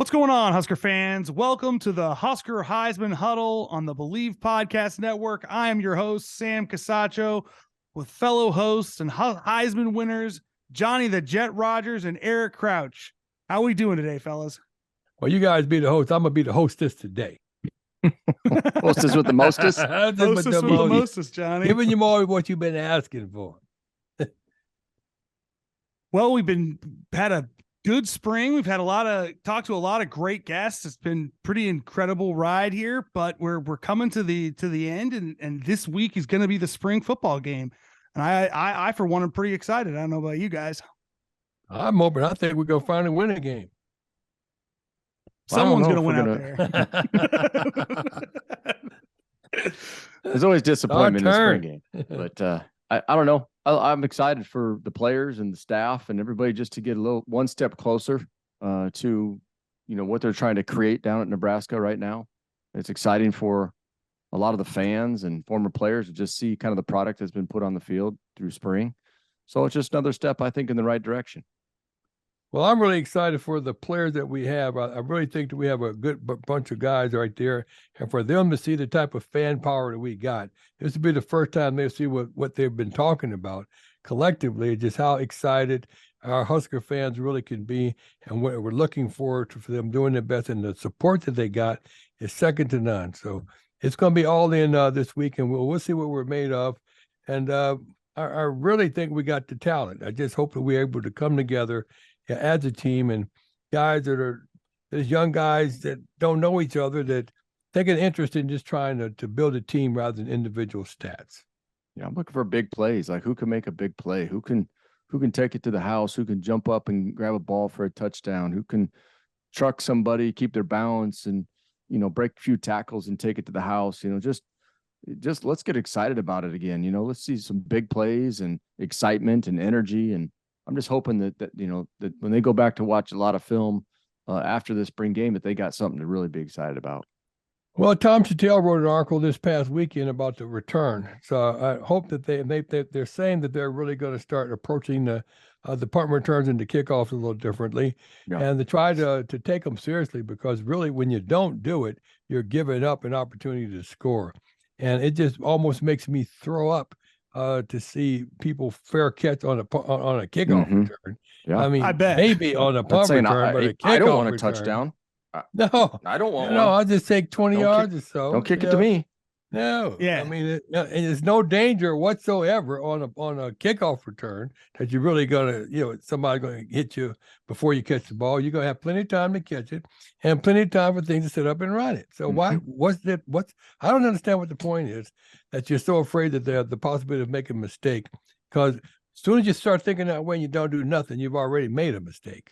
What's going on, Husker fans? Welcome to the Husker Heisman Huddle on the Believe Podcast Network. I am your host, Sam Casaccio, with fellow hosts and Heisman winners, Johnny the Jet Rodgers and Eric Crouch. How are we doing today, fellas? Well, you guys be the host. I'm going to be the hostess today. Hostess with the mostest? Hostess with the mostest, Johnny. Giving you more of what you've been asking for. Well, we've had a good spring. We've had talked to a lot of great guests. It's been pretty incredible ride here, but we're coming to the end, and this week is going to be the spring football game. And I for one am pretty excited. I don't know about you guys. I'm hoping. I think we're going to finally win a game. Someone's going to win out there. There's always disappointment in the spring game, but I don't know. I'm excited for the players and the staff and everybody just to get one step closer to, what they're trying to create down at Nebraska right now. It's exciting for a lot of the fans and former players to just see kind of the product that's been put on the field through spring. So it's just another step, I think, in the right direction. Well, I'm really excited for the players that we have. I really think that we have a good bunch of guys right there. And for them to see the type of fan power that we got, this will be the first time they'll see what they've been talking about collectively, just how excited our Husker fans really can be. And what we're looking forward to for them doing their best. And the support that they got is second to none. So it's going to be all in this week, and we'll see what we're made of. And I really think we got the talent. I just hope that we're able to come together as a team, and guys there's young guys that don't know each other that take an interest in just trying to build a team rather than individual stats. Yeah, I'm looking for big plays. Like, who can make a big play? Who can take it to the house? Who can jump up and grab a ball for a touchdown? Who can truck somebody, keep their balance, and break a few tackles and take it to the house? Just let's get excited about it again. Let's see some big plays and excitement and energy. And I'm just hoping that when they go back to watch a lot of film after this spring game, that they got something to really be excited about. Well, Tom Chattel wrote an article this past weekend about the return. So I hope that they're saying that they're really going to start approaching the punt returns and the kickoffs a little differently, and to try to take them seriously, because really when you don't do it, you're giving up an opportunity to score. And it just almost makes me throw up to see people fair catch on a kickoff return. Yeah. I mean, I bet. maybe on a punt return, but a kickoff I don't want a return. Touchdown. No, I don't want one. No, I'll just take 20 yards or so. Don't kick it to me. No. Yeah. I mean, and there's no danger whatsoever on a kickoff return that you're really going to, somebody's going to hit you before you catch the ball. You're going to have plenty of time to catch it and plenty of time for things to sit up and run it. So I don't understand what the point is that you're so afraid that there's the possibility of making a mistake, because as soon as you start thinking that way and you don't do nothing, you've already made a mistake.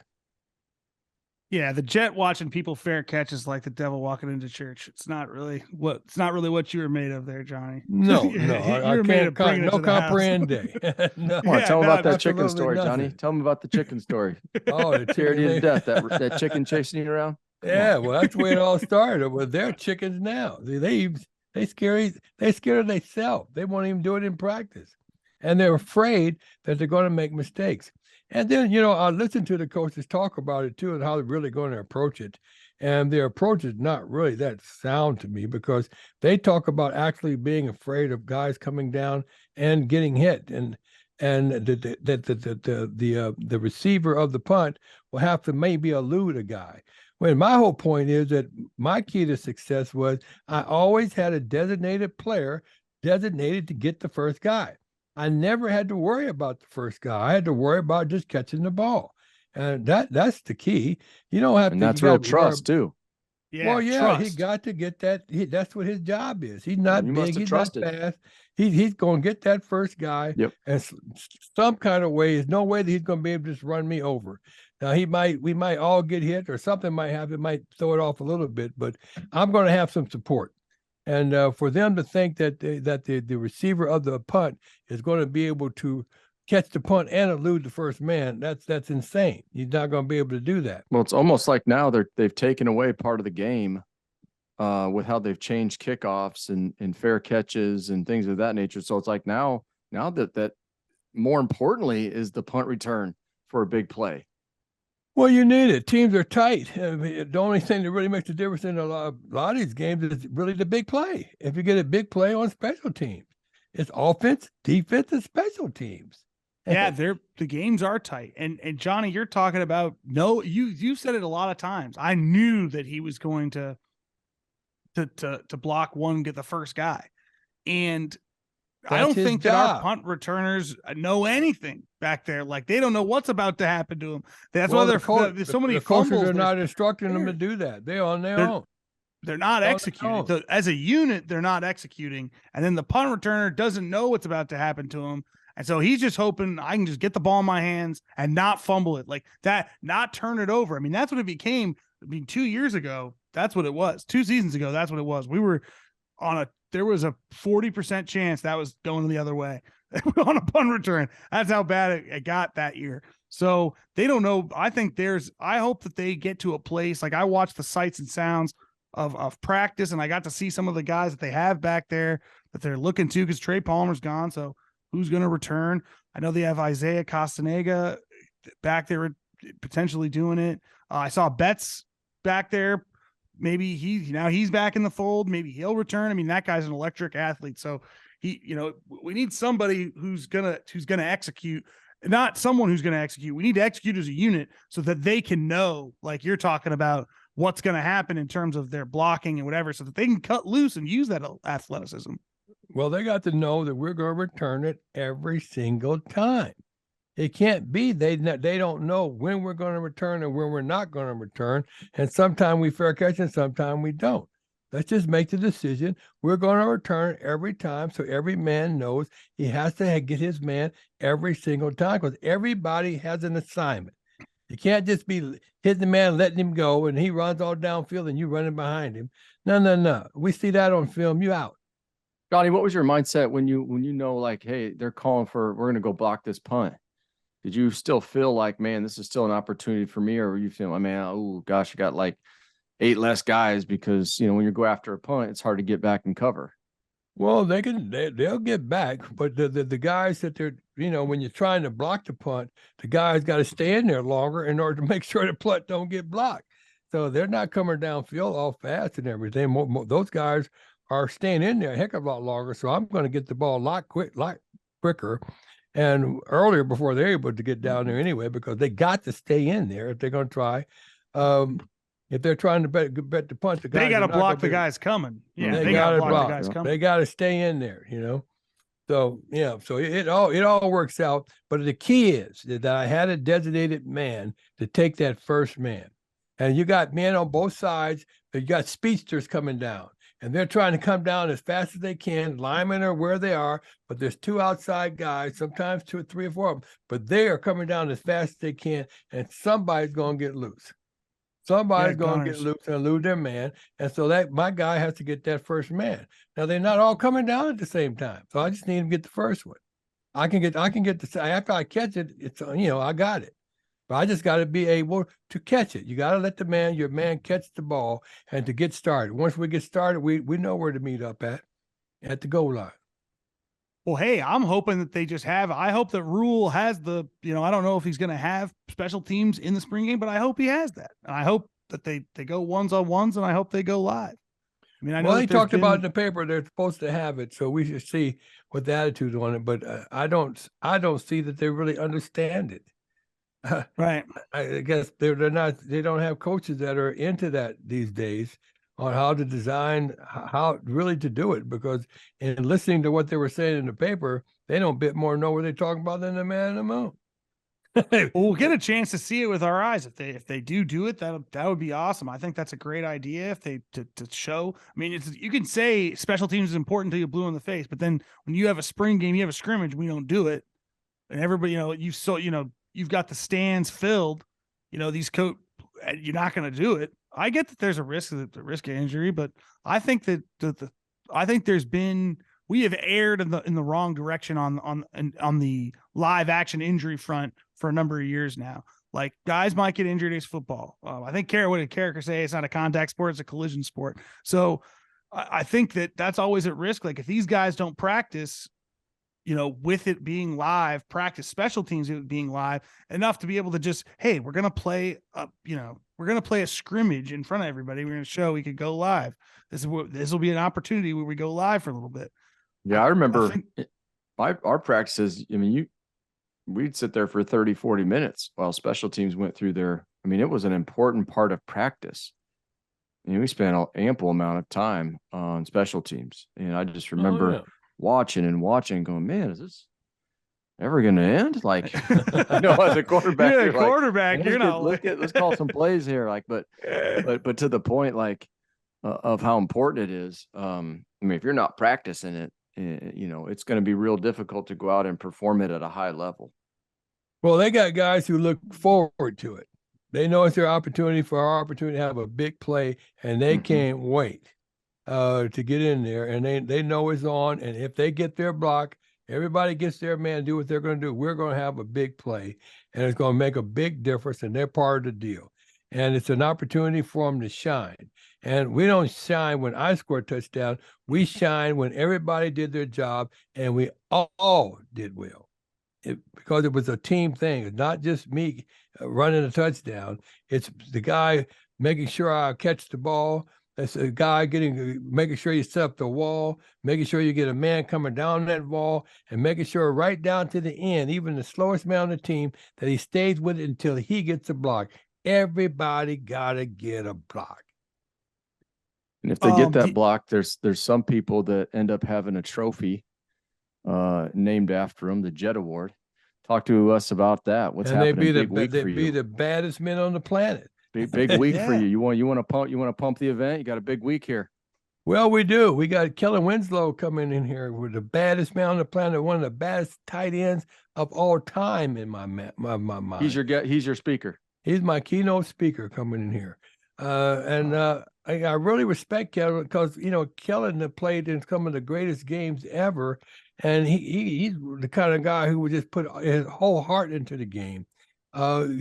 Yeah, the Jet watching people fair catch is like the devil walking into church. It's not really what you were made of there, Johnny. No, I can't comprehend day. No. Tell them about that chicken story, nothing. Johnny. Tell them about the chicken story. Oh, the chicken to death. That chicken chasing you around. Yeah, well, that's the way it all started. Well, they're chickens now. They scared of themselves. They won't even do it in practice, and they're afraid that they're going to make mistakes. And then, I listen to the coaches talk about it too, and how they're really going to approach it. And their approach is not really that sound to me, because they talk about actually being afraid of guys coming down and getting hit, and the receiver of the punt will have to maybe elude a guy. When my whole point is that my key to success was I always had a designated player designated to get the first guy. I never had to worry about the first guy. I had to worry about just catching the ball. And that's the key. You don't have and to. That's real trust too. Yeah. Well, yeah, trust. he got to get that. That's what his job is. He's not big. He's not fast. He's going to get that first guy. Yep. And some kind of way, there's no way that he's going to be able to just run me over. Now we might all get hit, or something might throw it off a little bit, but I'm going to have some support. And for them to think that the receiver of the punt is going to be able to catch the punt and elude the first man, that's insane. He's not going to be able to do that. Well, it's almost like now they've taken away part of the game with how they've changed kickoffs and fair catches and things of that nature. So it's like now that more importantly is the punt return for a big play. Well, you need it. Teams are tight. I mean, the only thing that really makes a difference in a lot of these games is really the big play. If you get a big play on special teams, it's offense, defense, and special teams. Yeah, the games are tight. And Johnny, you're talking about you said it a lot of times. I knew that he was going to block one, get the first guy. And I don't think that our punt returners know anything back there. Like, they don't know what's about to happen to them. That's why there's so many fumbles. They're not instructing them to do that. They're on their own. They're not executing. As a unit, they're not executing. And then the punt returner doesn't know what's about to happen to him. And so he's just hoping I can just get the ball in my hands and not fumble it like that, not turn it over. I mean, that's what it became. I mean, 2 years ago, that's what it was. 2 seasons ago, that's what it was. We were there was a 40% chance that was going the other way on a punt return. That's how bad it got that year. So they don't know. I hope that they get to a place. Like, I watched the sights and sounds of practice, and I got to see some of the guys that they have back there that they're looking to, because Trey Palmer's gone. So who's going to return? I know they have Isaiah Castaneda back there potentially doing it. I saw Betts back there. Maybe he's back in the fold. Maybe he'll return. I mean, that guy's an electric athlete. So we need somebody who's gonna execute, not someone who's gonna execute. We need to execute as a unit so that they can know, like you're talking about, what's going to happen in terms of their blocking and whatever, so that they can cut loose and use that athleticism. Well, they got to know that we're going to return it every single time. It can't be they don't know when we're going to return and when we're not going to return. And sometimes we fair catch and sometimes we don't. Let's just make the decision. We're going to return every time, so every man knows he has to get his man every single time, because everybody has an assignment. You can't just be hitting the man, letting him go, and he runs all downfield and you running behind him. No. We see that on film. You out. Johnny, what was your mindset when you know, like, hey, they're calling for, we're going to go block this punt? Did you still feel like, man, this is still an opportunity for me? Or were you feeling, man, oh gosh, I got like 8 less guys, because, when you go after a punt, it's hard to get back and cover? Well, they'll get back, but the guys that they're, when you're trying to block the punt, the guys got to stay in there longer in order to make sure the punt don't get blocked. So they're not coming downfield all fast and everything. Those guys are staying in there a heck of a lot longer. So I'm going to get the ball a lot quicker and earlier before they're able to get down there anyway, because they got to stay in there if they're going to try. If they're trying to bet the punt, they got to block the guys coming. Yeah, they got to block the guys coming. They got to stay in there, So so it all works out. But the key is that I had a designated man to take that first man, and you got men on both sides. You got speedsters coming down, and they're trying to come down as fast as they can. Linemen are where they are, but there's 2 outside guys, sometimes 2 or 3 or 4 of them, but they are coming down as fast as they can, and somebody's going to get loose. Somebody's going to get loose and lose their man. And so that my guy has to get that first man. Now, they're not all coming down at the same time. So I just need to get the first one. I can get after I catch it, it's, I got it. But I just got to be able to catch it. You got to let your man catch the ball and to get started. Once we get started, we know where to meet up at the goal line. Well, hey, I'm hoping that they just I hope that Rule has I don't know if he's going to have special teams in the spring game, but I hope he has that. And I hope that they go ones-on-ones, and I hope they go live. I mean, I know he talked about in the paper they're supposed to have it, so we should see what the attitude on it. But I don't see that they really understand it. Right. I guess they don't have coaches that are into that these days on how to design, how really to do it, because in listening to what they were saying in the paper, they don't bit more know what they're talking about than the man in the moon. Well, we'll get a chance to see it with our eyes. If they do it, that would be awesome. I think that's a great idea. If they to show, I mean, you can say special teams is important until you blue in the face, but then when you have a spring game, you have a scrimmage, we don't do it, and everybody, you've got the stands filled. These you're not going to do it. I get that there's a risk of injury, but I think that we have erred in the wrong direction on the live action injury front for a number of years now. Like, guys might get injured in football. I think what did Carricker say? It's not a contact sport; it's a collision sport. So I think that's always at risk. Like, if these guys don't practice, with it being live, practice special teams it being live enough to be able to just, hey, we're gonna play a scrimmage in front of everybody. We're gonna show we could go live. This will be an opportunity where we go live for a little bit. Yeah, I remember our practices. I mean, we'd sit there for 30, 40 minutes while special teams went through their. I mean, it was an important part of practice. We spent an ample amount of time on special teams, and I just remember watching and going, man, is this ever going to end? Like, as a quarterback, you're quarterback, like, you're not. Let's call some plays here, like, but to the point, like, of how important it is. I mean, if you're not practicing it, it's going to be real difficult to go out and perform it at a high level. Well, they got guys who look forward to it. They know it's their opportunity to have a big play, and they can't wait to get in there. And they know it's on. And if they get their block, everybody gets their man, do what they're going to do. We're going to have a big play, and it's going to make a big difference, and they're part of the deal. And it's an opportunity for them to shine. And we don't shine when I score a touchdown. We shine when everybody did their job, and we all did well. Because it was a team thing. It's not just me running a touchdown. It's the guy making sure I catch the ball. It's a guy making sure you set up the wall, making sure you get a man coming down that wall, and making sure right down to the end, even the slowest man on the team, that he stays with it until he gets a block. Everybody got to get a block. And if they get that block, there's some people that end up having a trophy named after him, the Jet Award. Talk to us about that. What's happening? They'd be the baddest men on the planet. Big week for you. You want to pump the event? You got a big week here. Well, we do. We got Kellen Winslow coming in here with the baddest man on the planet, one of the baddest tight ends of all time in my mind. He's your speaker. He's my keynote speaker coming in here. I really respect Kellen because, Kellen played in some of the greatest games ever. And he's the kind of guy who would just put his whole heart into the game,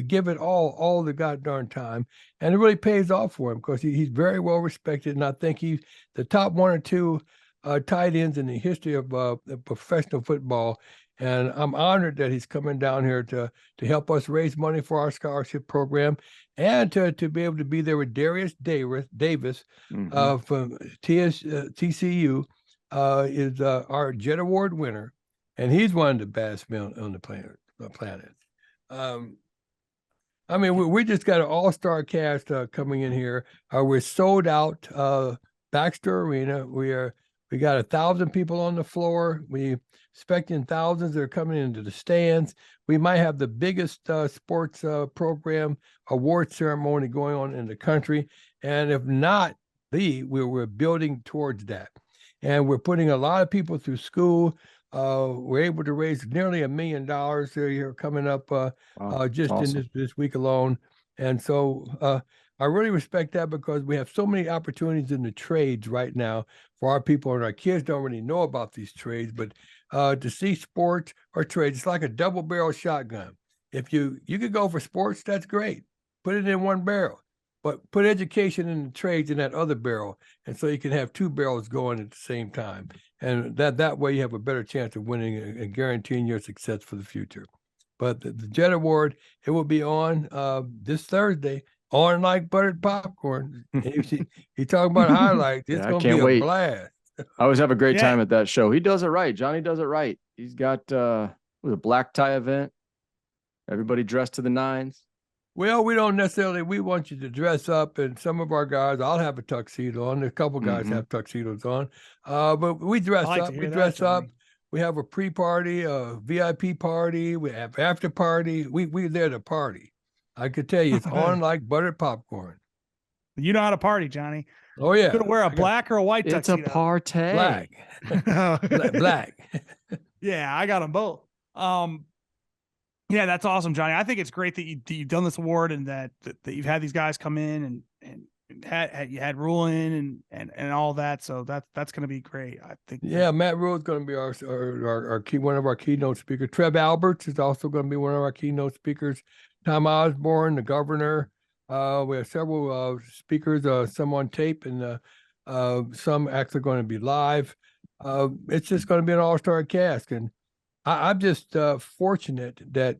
give it all the goddamn time. And it really pays off for him because he's very well respected. And I think he's the top one or two tight ends in the history of professional football. And I'm honored that he's coming down here to help us raise money for our scholarship program and to be able to be there with Darius Davis from TCU. Is our Jet Award winner, and he's one of the best men on the planet. I mean, we just got an all-star cast coming in here. We're sold out. Baxter Arena. We got 1,000 people on the floor. We expecting thousands that are coming into the stands. We might have the biggest sports program award ceremony going on in the country, and if not, we're building towards that. And we're putting a lot of people through school. We're able to raise nearly $1 million here coming up just awesome. In this week alone. And so I really respect that because we have so many opportunities in the trades right now for our people, and our kids don't really know about these trades, but to see sports or trades, it's like a double barrel shotgun. If you could go for sports, that's great. Put it in one barrel. But put education in the trades in that other barrel, and so you can have two barrels going at the same time. And that way you have a better chance of winning and guaranteeing your success for the future. But the Jet Award, it will be on this Thursday, on like buttered popcorn. He talking about highlights. It's going to be a blast. I always have a great time at that show. He does it right. Johnny does it right. He's got a black tie event. Everybody dressed to the nines. Well, we want you to dress up, and some of our guys, I'll have a tuxedo on. A couple guys have tuxedos on, but we dress up. We dress up. We have a pre-party, a VIP party. We have after party. We're there to party. I could tell you, it's on like buttered popcorn. You know how to party, Johnny. Oh yeah. You could wear a black or a white tuxedo. It's a party. Black. Black. Yeah, I got them both. Yeah, that's awesome, Johnny. I think it's great that you've done this award and that you've had these guys come in and you had Rule in and all that. So that's going to be great. I think. Yeah, Matt Rule is going to be our one of our keynote speakers. Trev Alberts is also going to be one of our keynote speakers. Tom Osborne, the governor. We have several speakers, some on tape and some actually going to be live. It's just going to be an all-star cast, and I'm just fortunate that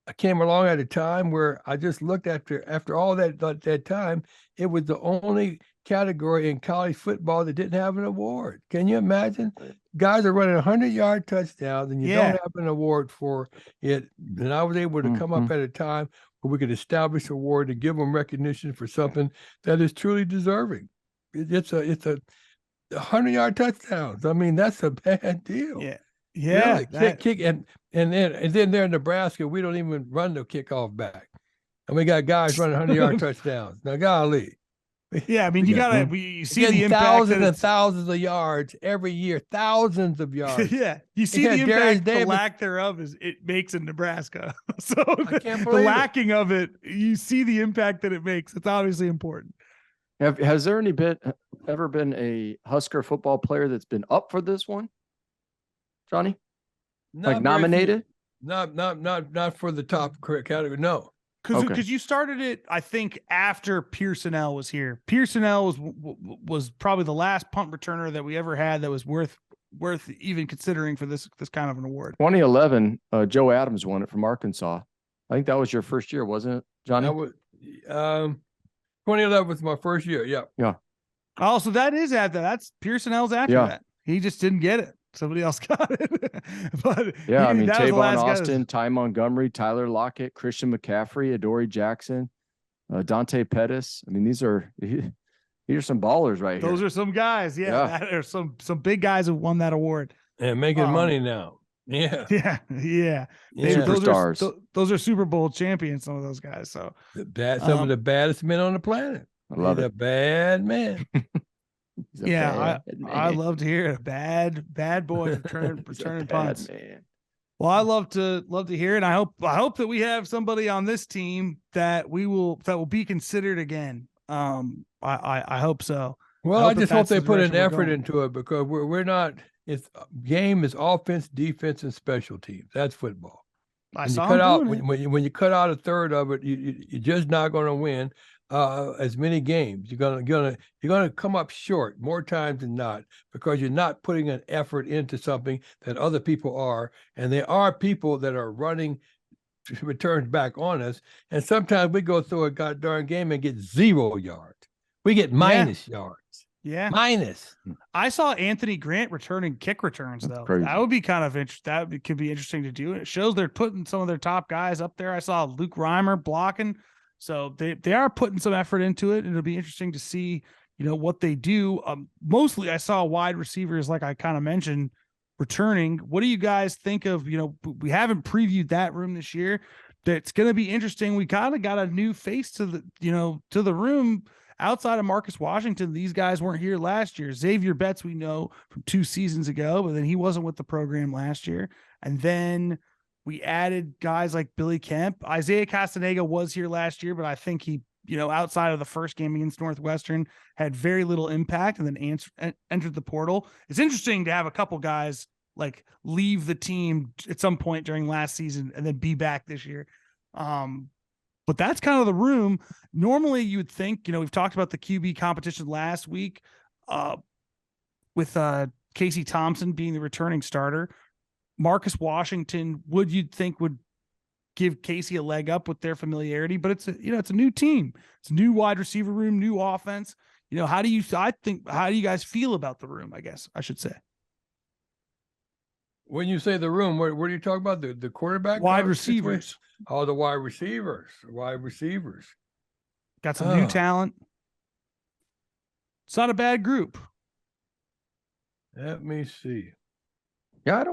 I came along at a time where I just looked after all that time, it was the only category in college football that didn't have an award. Can you imagine? Guys are running 100-yard touchdowns and you don't have an award for it. And I was able to come up at a time where we could establish an award and give them recognition for something that is truly deserving. It's a 100-yard touchdowns. I mean, that's a bad deal. Yeah. Yeah. Really. Kick and then there in Nebraska, we don't even run the kickoff back. And we got guys running 100-yard touchdowns. Now, golly. Yeah, I mean, you see the impact. Thousands and thousands of yards every year, thousands of yards. Yeah, you see the impact, the lack thereof is it makes in Nebraska. So the lacking of it, you see the impact that it makes. It's obviously important. Has there ever been a Husker football player that's been up for this one, Johnny? Like nominated? Not for the top category. No. Because you started it, I think, after Pearsonell was here. Pearsonell was probably the last punt returner that we ever had that was worth even considering for this kind of an award. 2011, Joe Adams won it from Arkansas. I think that was your first year, wasn't it, Johnny? That was 2011 was my first year. Yeah. Yeah. Oh, so that is after that's Pearsonell's after that. He just didn't get it. Somebody else got it. But yeah, I mean, Tavon Austin, Ty Montgomery, Tyler Lockett, Christian McCaffrey, Adoree Jackson, Dante Pettis. I mean, these are some ballers right here. Those are some guys. Yeah. There's some big guys who won that award. And making money now. Yeah. Superstars. Those are Super Bowl champions, some of those guys. So some of the baddest men on the planet. I love it. A bad man. I love to hear it. Bad boy returning punts. Man. Well, I love to hear it. I hope that we have somebody on this team that will be considered again. I hope so. Well, I just hope they put an effort into it because we're not. It's game is offense, defense, and special teams. That's football. When you cut out a third of it, you're just not going to win as many games. You're gonna come up short more times than not because you're not putting an effort into something that other people are, and there are people that are running returns back on us. And sometimes we go through a goddamn game and get 0 yards. We get minus yards. Yeah. Minus. I saw Anthony Grant returning kick returns, though. That would be kind of interesting. Could be interesting to do. It shows they're putting some of their top guys up there. I saw Luke Reimer blocking. So they are putting some effort into it. And it'll be interesting to see, what they do. Mostly I saw wide receivers, like I kind of mentioned, returning. What do you guys think of, we haven't previewed that room this year. That's going to be interesting. We kind of got a new face to the room. Outside of Marcus Washington, these guys weren't here last year. Xavier Betts, we know from 2 seasons ago, but then he wasn't with the program last year. And then we added guys like Billy Kemp. Isaiah Castaneda was here last year, but I think he, outside of the first game against Northwestern, had very little impact and then entered the portal. It's interesting to have a couple guys like leave the team at some point during last season and then be back this year. But that's kind of the room. Normally you would think, we've talked about the QB competition last week with Casey Thompson being the returning starter. Marcus Washington, you'd think would give Casey a leg up with their familiarity, but it's a new team. It's a new wide receiver room, new offense. How do you guys feel about the room, I guess I should say? When you say the room, what are you talking about? The quarterback? Wide receivers. Oh, the wide receivers. Got some new talent. It's not a bad group. Let me see. Yeah,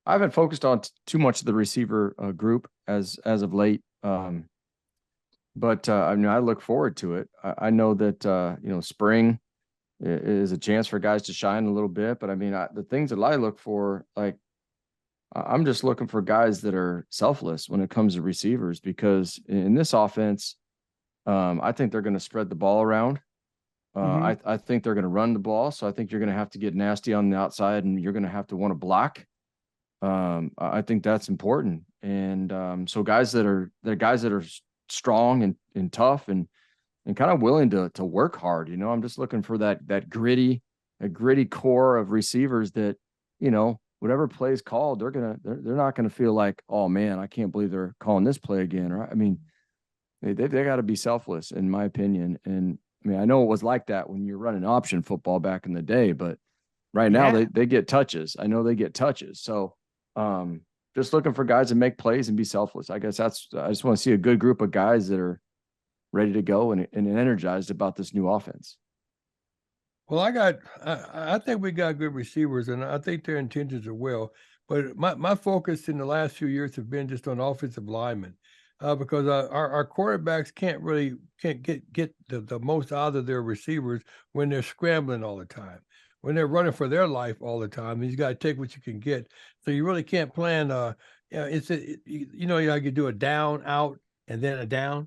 I haven't focused on too much of the receiver group as of late. But I look forward to it. I know that, spring is a chance for guys to shine a little bit. But the things that I look for, I'm just looking for guys that are selfless when it comes to receivers, because in this offense, I think they're going to spread the ball around. I think they're going to run the ball. So I think you're going to have to get nasty on the outside and you're going to have to want to block. I think that's important. And so guys that are strong and tough and kind of willing to work hard. I'm just looking for that gritty core of receivers that, whatever play is called, they're not gonna feel like, oh man, I can't believe they're calling this play again. Right? I mean, they got to be selfless, in my opinion. And I mean, I know it was like that when you're running option football back in the day, but right now they get touches. I know they get touches. So just looking for guys to make plays and be selfless. I guess I just want to see a good group of guys that are ready to go and energized about this new offense. Well, I think we got good receivers, and I think their intentions are well. But my focus in the last few years have been just on offensive linemen, because our quarterbacks can't get the most out of their receivers when they're scrambling all the time, when they're running for their life all the time. And you got to take what you can get. So you really can't plan. You could do a down, out, and then a down.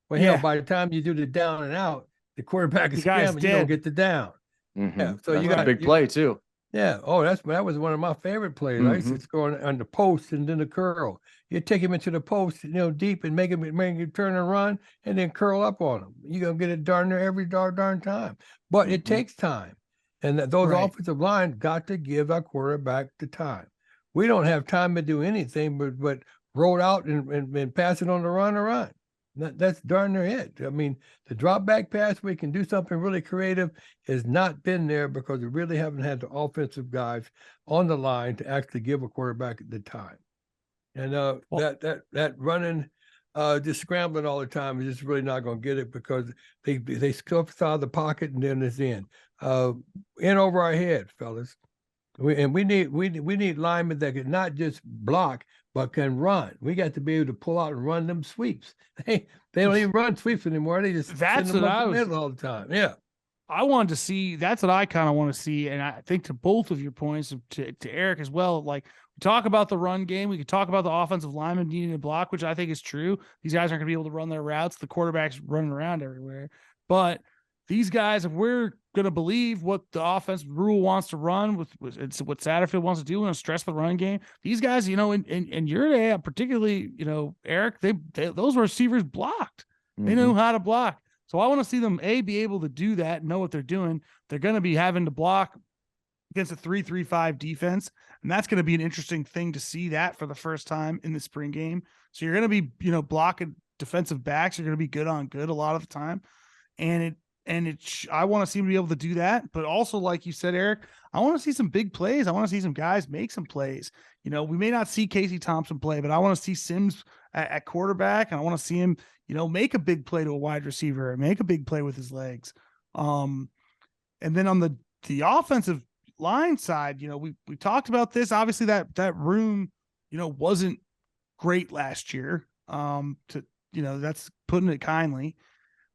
Well, hell, by the time you do the down and out, the quarterback is scrambling. You don't get the down. Mm-hmm. Yeah, so that's you got a big play too. Yeah. Oh, that was one of my favorite plays. I used to score on the post and then the curl. You take him into the post, deep, and make him turn and run, and then curl up on him. You're gonna get it darn near every darn time. But it takes time, and those offensive lines got to give our quarterback the time. We don't have time to do anything but roll out and pass it on the run. That's darn near it. I mean, the drop back pass, we can do something really creative, has not been there because we really haven't had the offensive guys on the line to actually give a quarterback the time. And that running, just scrambling all the time is just really not going to get it, because they scuff out of the pocket and then it's in over our head, fellas. We need linemen that can not just block but can run. We got to be able to pull out and run them sweeps. They don't even run sweeps anymore. They just that's send them what up I the was middle all the time. Yeah. I wanted to see. That's what I kind of want to see, and I think to both of your points, to Eric as well. Like, we talk about the run game, we could talk about the offensive lineman needing to block, which I think is true. These guys aren't going to be able to run their routes. The quarterback's running around everywhere, but these guys, if we're going to believe what the offense rule wants to run, it's what Satterfield wants to do and stress the run game, these guys, in your day, particularly, Eric, those receivers blocked. They know how to block. So I want to see them, be able to do that, know what they're doing. They're going to be having to block against a 3-3-5 defense, and that's going to be an interesting thing to see that for the first time in the spring game. So you're going to be, blocking defensive backs. You're going to be good on good a lot of the time. I want to see them be able to do that. But also, like you said, Eric, I want to see some big plays. I want to see some guys make some plays. We may not see Casey Thompson play, but I want to see Sims at quarterback, and I want to see him, make a big play to a wide receiver, make a big play with his legs. And then on the offensive line side, we talked about this. Obviously, that room, wasn't great last year. That's putting it kindly.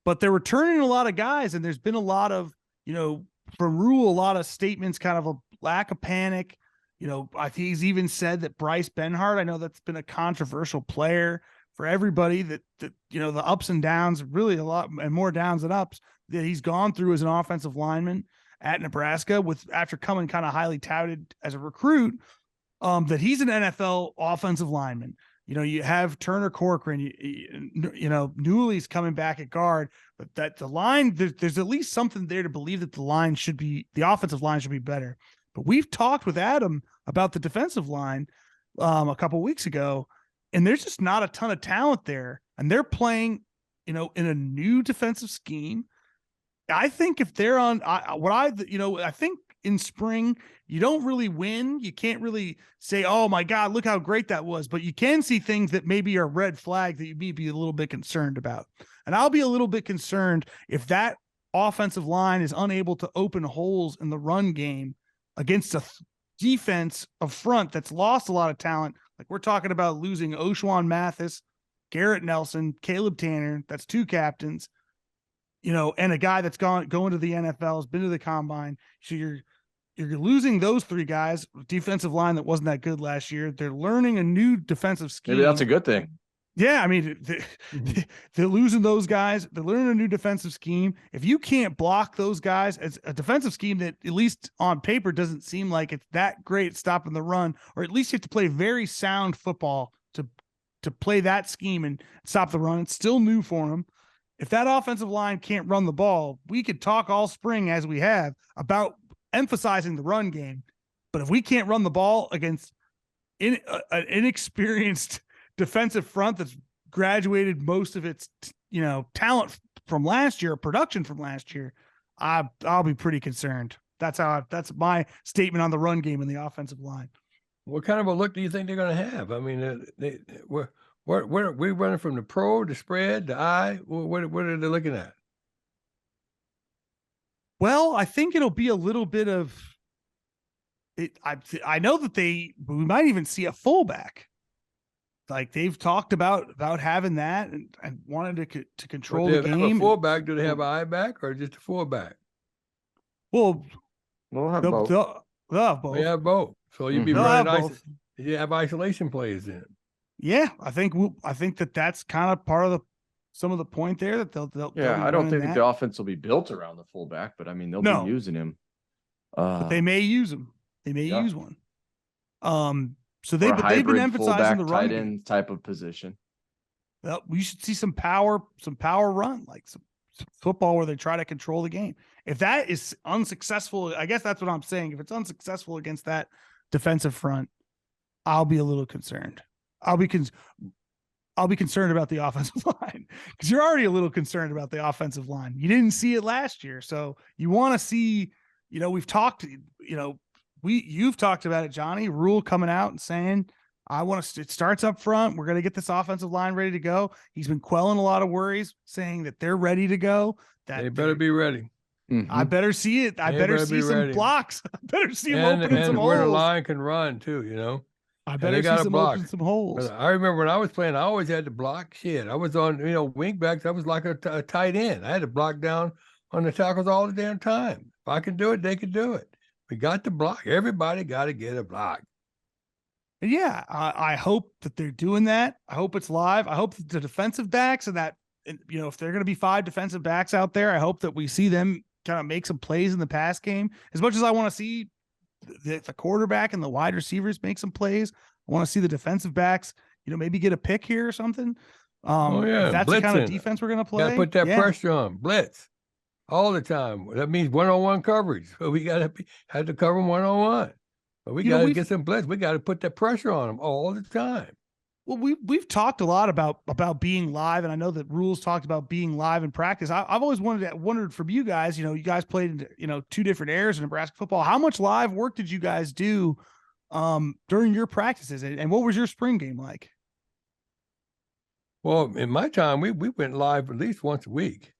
But they're returning a lot of guys, and there's been a lot of, from Rule, a lot of statements, kind of a lack of panic. I think he's even said that Bryce Benhart, I know that's been a controversial player for everybody, that the ups and downs, really a lot and more downs than ups, that he's gone through as an offensive lineman at Nebraska, after coming kind of highly touted as a recruit, that he's an NFL offensive lineman. You have Turner Corcoran, Newley's coming back at guard, but that the line, there's at least something there to believe that the offensive line should be better. But we've talked with Adam about the defensive line a couple of weeks ago, and there's just not a ton of talent there. And they're playing, in a new defensive scheme. I think if they're on I think in spring, you don't really win. You can't really say, oh my God, look how great that was. But you can see things that maybe are red flags that you may be a little bit concerned about. And I'll be a little bit concerned if that offensive line is unable to open holes in the run game against a defense of front that's lost a lot of talent. Like, we're talking about losing Oshwan Mathis, Garrett Nelson, Caleb Tanner. That's two captains, and a guy that's going to the NFL, has been to the combine. So you're losing those three guys, defensive line that wasn't that good last year. They're learning a new defensive scheme. Maybe that's a good thing. Yeah, I mean, they're losing those guys. They're learning a new defensive scheme. If you can't block those guys, it's a defensive scheme that, at least on paper, doesn't seem like it's that great at stopping the run, or at least you have to play very sound football to play that scheme and stop the run. It's still new for them. If that offensive line can't run the ball, we could talk all spring, as we have, about emphasizing the run game. But if we can't run the ball against an inexperienced defensive front that's graduated most of its, talent from last year, production from last year, I'll be pretty concerned. That's my statement on the run game and the offensive line. What kind of a look do you think they're going to have? I mean, we're running from the pro, the spread, the eye. What are they looking at? Well, I think it'll be a little bit of it. I know that we might even see a fullback. Like they've talked about having that and wanted to control the game. Have a fullback? Do they have an eye back or just a fullback? Well, we'll have both. They'll have both. We have both. So you'd be running you have isolation plays in. Yeah, I think that's kind of part of some of the point there that they'll I don't think that the offense will be built around the fullback, but I mean they'll be using him. But they may use him. They may use one. So they've been emphasizing the run tight end type of position. Well, we should see some power run, like some football where they try to control the game. If that is unsuccessful, I guess that's what I'm saying. If it's unsuccessful against that defensive front, I'll be a little concerned. I'll be concerned about the offensive line because you're already a little concerned about the offensive line. You didn't see it last year, so you want to see. We've talked. You've talked about it, Johnny. Rule coming out and saying, it starts up front. We're going to get this offensive line ready to go. He's been quelling a lot of worries, saying that they're ready to go. That they better be ready. Mm-hmm. I better see it. I better see some blocks. I better see them opening some holes. Where the line can run too, I better see some open some holes. I remember when I was playing, I always had to block shit. I was on, wing backs. I was like a tight end. I had to block down on the tackles all the damn time. If I could do it, they could do it. We got to block. Everybody got to get a block. Yeah, I hope that they're doing that. I hope it's live. I hope that the defensive backs and that, if they're going to be 5 defensive backs out there, I hope that we see them kind of make some plays in the pass game. As much as I want to see the quarterback and the wide receivers make some plays, I want to see the defensive backs, maybe get a pick here or something. If that's the kind of defense we're going to play. Got to put that pressure on, blitz all the time. That means one-on-one coverage. So we got to have to cover them one-on-one. But we got to get some blitz. We got to put that pressure on them all the time. Well, we've talked a lot about being live, and I know that Rules talked about being live in practice. I've always wondered from you guys. You guys played in 2 different eras in Nebraska football. How much live work did you guys do during your practices, and what was your spring game like? Well, in my time, we went live at least once a week.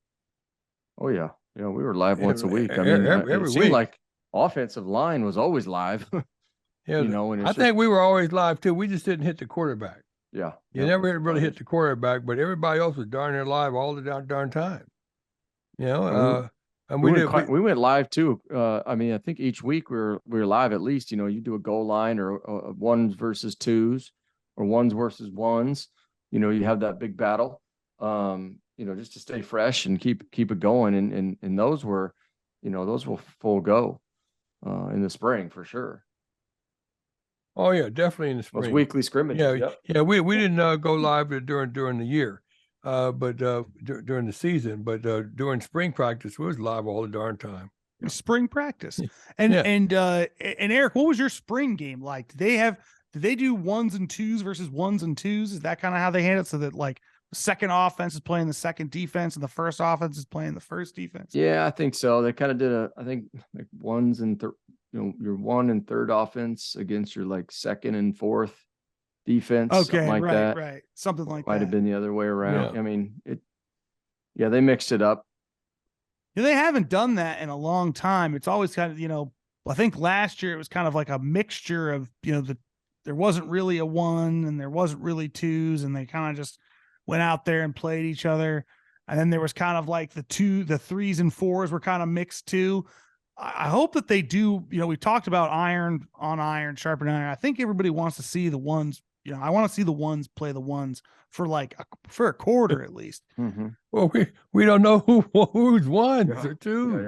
Oh yeah, we were live once a week. I mean, every week. Seemed like offensive line was always live. I think we were always live too. We just didn't hit the quarterback. Yeah, you never really hit the quarterback, but everybody else was darn near live all the darn time. And we went live too. I mean, I think each week we were live at least. You do a goal line or ones versus twos or ones versus ones. You have that big battle. Just to stay fresh and keep it going. And those were, those will full go in the spring for sure. Oh yeah, definitely in the spring. Those weekly scrimmages. Yeah. We didn't go live during the year, but during the season. But during spring practice, we was live all the darn time. Spring practice, and Eric, what was your spring game like? Did they do 1s and 2s versus 1s and 2s? Is that kind of how they handle it? So that like the second offense is playing the second defense and the first offense is playing the first defense? Yeah, I think so. They kind of did I think like 1s and your 1 and 3rd offense against your like 2nd and 4th defense. Okay, like that. Right. Something like Might that. have been the other way around. Yeah. I mean, they mixed it up. They haven't done that in a long time. It's always kind of, I think last year it was kind of like a mixture of, there wasn't really a 1 and there wasn't really 2s, and they kind of just went out there and played each other. And then there was kind of like the 3s and 4s were kind of mixed too. I hope that they do, we talked about iron on iron, sharpen iron. I think everybody wants to see the 1s. I want to see the 1s play the 1s for like for a quarter at least. Mm-hmm. Well, we don't know who's 1s or 2s.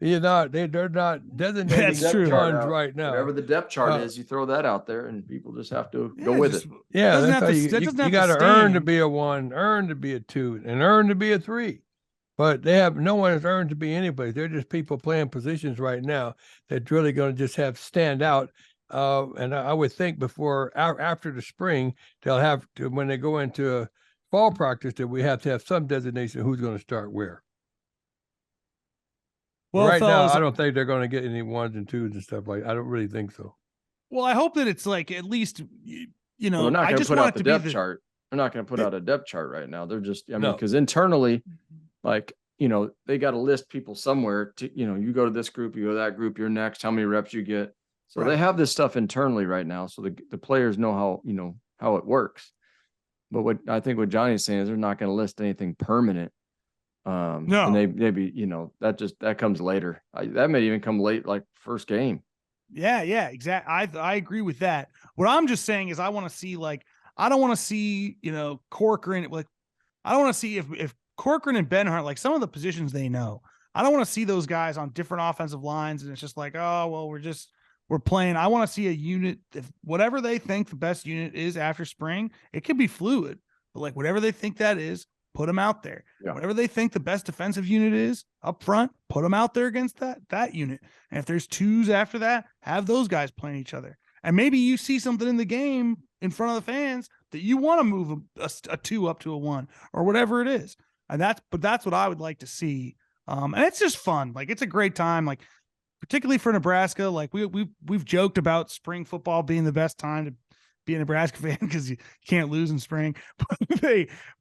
Yeah. They're not designating That's true. ones right now. Whatever the depth chart is, you throw that out there, and people just have to go with it. Yeah, that's how you got to earn to be a 1, earn to be a 2, and earn to be a 3. but they have no one has earned to be anybody. They're just people playing positions right now that's really going to just have stand out. And I would think after the spring, they'll have to, when they go into fall practice, that we have to have some designation of who's going to start where. Well, right fellas, now, I don't think they're going to get any ones and twos and stuff like. I don't really think so. Well, I hope that it's like at least you know. Well, they're not I going just to put want out it the to depth be chart. They're not going to put out a depth chart right now. They're just, I mean, No. because internally, like, you know, they got to list people somewhere to, you know, you go to this group, you go to that group, you're next, how many reps you get. So Right. they have this stuff internally right now. So the players know how, you know, how it works. But what I think what Johnny's saying is they're not going to list anything permanent. No. And they maybe, you know, that comes later. That may even come late, like first game. Yeah, exactly. I agree with that. What I'm just saying is I want to see, like, I don't want to see, you know, Corcoran, like, I don't want to see if Corcoran and Benhart, like some of the positions they know, I don't want to see those guys on different offensive lines. And it's just like, oh, well, we're playing. I want to see a unit, if whatever they think the best unit is after spring, it could be fluid, but like whatever they think that is, put them out there. Yeah. Whatever they think the best defensive unit is up front, put them out there against that unit. And if there's twos after that, have those guys playing each other. And maybe you see something in the game in front of the fans that you want to move a two up to a one or whatever it is. And that's what I would like to see. And it's just fun. Like, it's a great time. Like, particularly for Nebraska, like we've joked about spring football being the best time to be a Nebraska fan because you can't lose in spring.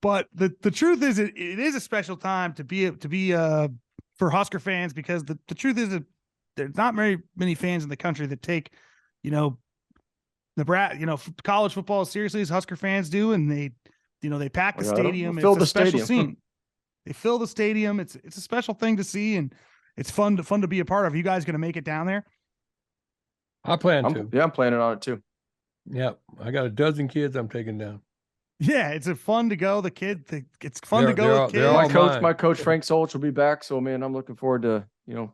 But the truth is, it is a special time to be for Husker fans, because the truth is that there's not very many fans in the country that take, you know, Nebraska, you know, college football as seriously as Husker fans do, and they pack the stadium. Fill it's the a special stadium. scene. They fill the stadium. It's a special thing to see, and it's fun to be a part of. Are you guys going to make it down there? I plan to. Yeah, I'm planning on it too. Yeah, I got a dozen kids I'm taking down. Yeah, it's fun to go. It's fun to go with kids. My coach Frank Solch will be back, so man, I'm looking forward to, you know,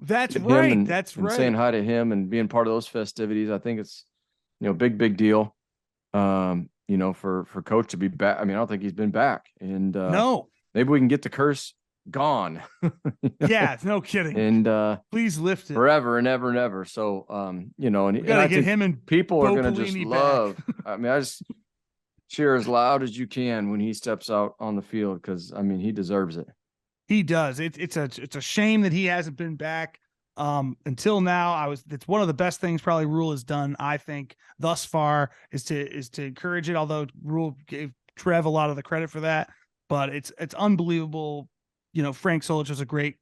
that's right. That's right. Saying hi to him and being part of those festivities. I think it's, you know, big deal. You know, for Coach to be back. I mean, I don't think he's been back, and no, maybe we can get the curse gone. Yeah, no kidding. And please lift it forever and ever and ever. So you know, and gotta get him and people Bo are gonna just Pelini love. I mean, I just cheer as loud as you can when he steps out on the field, because I mean, he deserves it. He does. It's a shame that he hasn't been back until now. It's one of the best things probably Rule has done, I think, thus far, is to encourage it, although Rule gave Trev a lot of the credit for that. But it's unbelievable. You know, Frank Solich is a great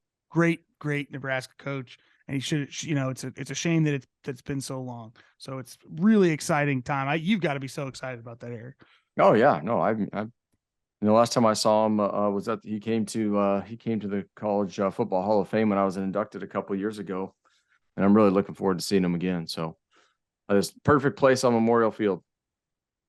Nebraska coach, and he should, you know, it's a shame that it's been so long. So it's really exciting time. You've got to be so excited about that, Eric. Oh yeah, no, I you know, last time I saw him was that he came to the College Football Hall of Fame when I was inducted a couple of years ago, and I'm really looking forward to seeing him again. So it's perfect place on Memorial Field.